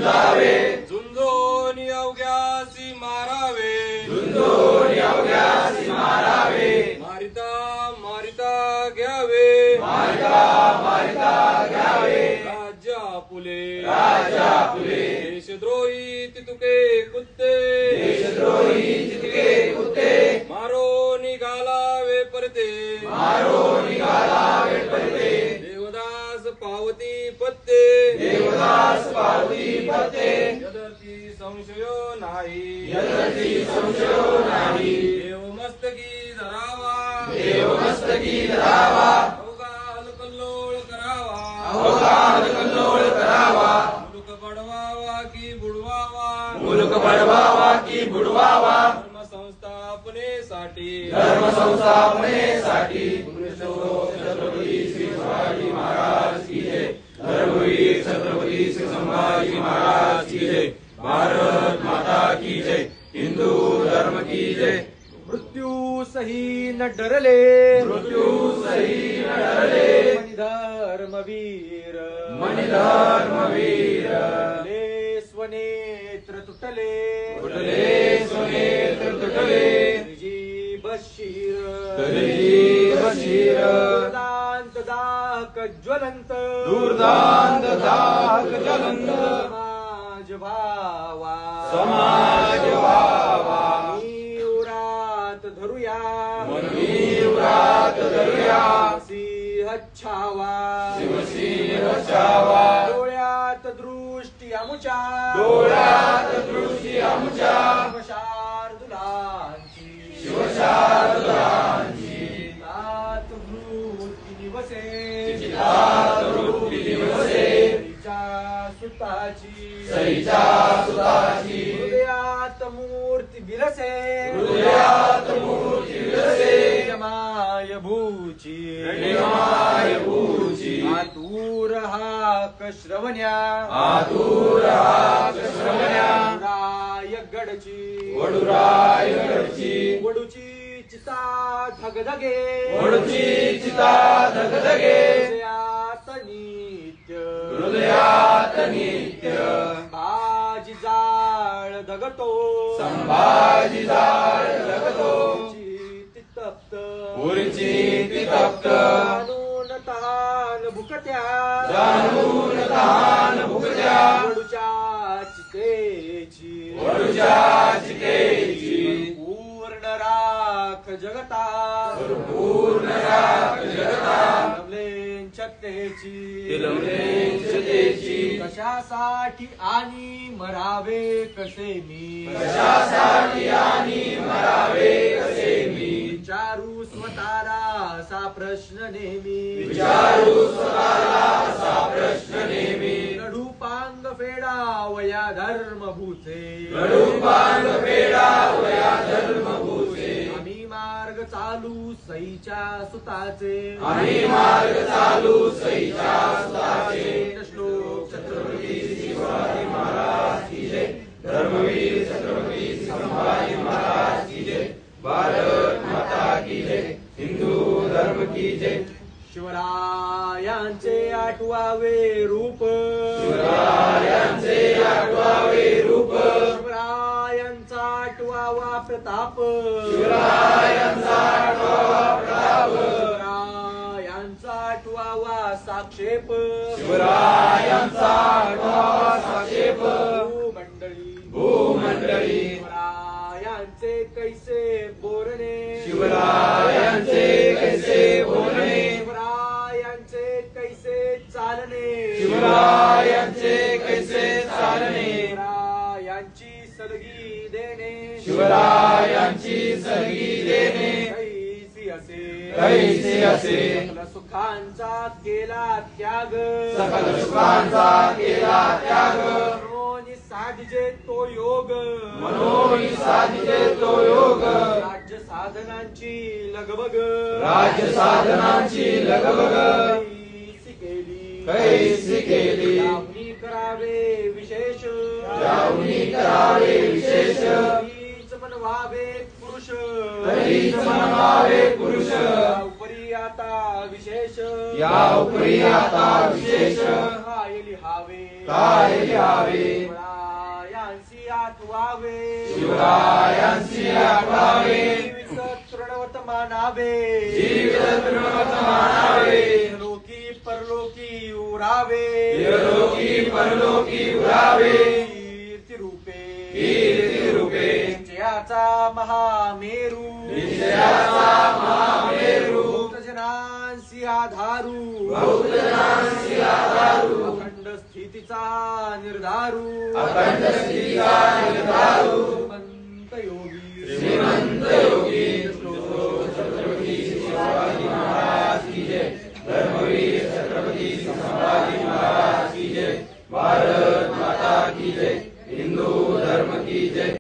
झुंजावे झुंजोनी अवघ्यासी मारावे झुंजोनी अवघ्यासी मारावे मारिता मारिता घ्यावे मारिता मारिता घ्यावे राज्य आपुले राज्य आपुले देशद्रोही तितुके कुत्ते देशद्रोही तितके कुत्ते मारो निघालावे परते मारो निघालावे परते देवदास पावती पत्ते देवदास पावती पत्ते यदर्थी संशय नाही यदर्थी संशय नाही देव मस्तकी धरावा देव मस्तकी धरावा अवघात कल्लोळ करावा अवघात कल्लोळ करावा मुलुक बडवावा की बुडवावा मुलुक बडवावा की बुडवावा धर्म संस्थापनेसाठी धर्म संस्थापनेसाठी छत्रपती श्री शिवाजी महाराज की जय धर्मवीर छत्रपती श्री संभाजी महाराज की जय भारत माता की जय हिंदू धर्म की जय मृत्यू सही न डरले मृत्यू सही न डरले धर्मवीर मणिधर्मवीर तुटले स्वनेत्र तुटले तुटले स्वनेत्र तुटले जी बशीर तरीजी बशीर दुर्दांत दाहक ज्वलंत दुर्दांत दाहक ज्वलंत समाज भावा समाज व्हावा उरात धरुया मनवीरात धरूया सिंह छावा शिवसिंह छावा डोळ्यात दृष्टी आमुच्या डोळ्यात दृष्टी आमच्या शार्दुलांची शिवशारदांची तात वृत्ती निवसे चितात वृत्ती दिवसे तिच्या सुताची सईच्या सुताची हृदयात मूर्ती विलसे हृदयात मूर्ती विलसे माय भूची निमाय भूची आतूर हाक श्रवण्या आतुर हाक श्रवण्या राय गडची वडुराय गडची वडूची चिता धगधगे वडूची चिता धगधगे हृदयात नित्य हृदयात नित्य बाजी जाळ दगतो संभाजी जाळ जगतो तप्त पुरची तप्त जाणून तहान भुकत्या जाणून तहान भुकत्या वडूच्या चितेची वडूच्या चितेची पूर्ण राख जगता पूर्ण राख जगता नवलेन छत्तेची तिलवलेन छतेची कशासाठी आणि मरावे कसे मी कशासाठी आणि मरावे कसे मी विचारू स्वतःला असा प्रश्न नेहमी विचारू स्वतःला असा प्रश्न नेहमी लढू पांग फेडावया धर्मभूते लढूपांग फेडावया धर्मभूते आम्ही मार्ग चालू सईच्या सुताचे आम्ही मार्ग चालू सईच्या सुताचे श्लोक छत्रपती शिवाजी महाराज की जय धर्मवीर छत्रपती संभाजी महाराज की जय भारत माता की जय हिंदू धर्म की जय शिवरायांचे आठवावे रूप शिवरायांचे आठवावे रूप शिवरायांचा आठवावा प्रताप शिवरायांचा आठवावा प्रताप शिवरायांचा आठवावा साक्षेप शिवरायांचा आठवावा साक्षेप भूमंडळी भूमंडळी शिवरायांचे कैसे बोलणे शिवरायांचे कैसे बोलणे शिवरायांचे कैसे चालणे शिवरायांचे कैसे चालणे शिवरायांची सलगी देणे शिवरायांची सलगी देणे कैसी असे कैसे असे सकल सुखांचा केला त्याग सकल सुखांचा केला त्याग मनोनी साधिजे तो योग मनोनी साधिते तो योग राज्य साधनांची लगबग राज्य साधनांची लगबग कैसी केली कैसी केली लावणी करावे विशेष लावणी करावे विशेष तरीच म्हणवावे पुरुष तरीच म्हणवावे पुरुष उपरी आता विशेष या उपरी आता विशेष काय लिहावे काय लिहावे शिवरायांसी आठवावे शिवरायांसी आठवावे जीवित तृणवत मानावे जीवित तृणवत मानावे लोकी परलोकी उरावे इहलोकी परलोकी उरावे कीर्ती रूपे निश्चयाचा महामेरू भक्तजनांसी आधारू अखंड स्थितीचा निर्धारू अखंड स्थितीचा निर्धारू श्रीमंत योगी श्रीमंत योगी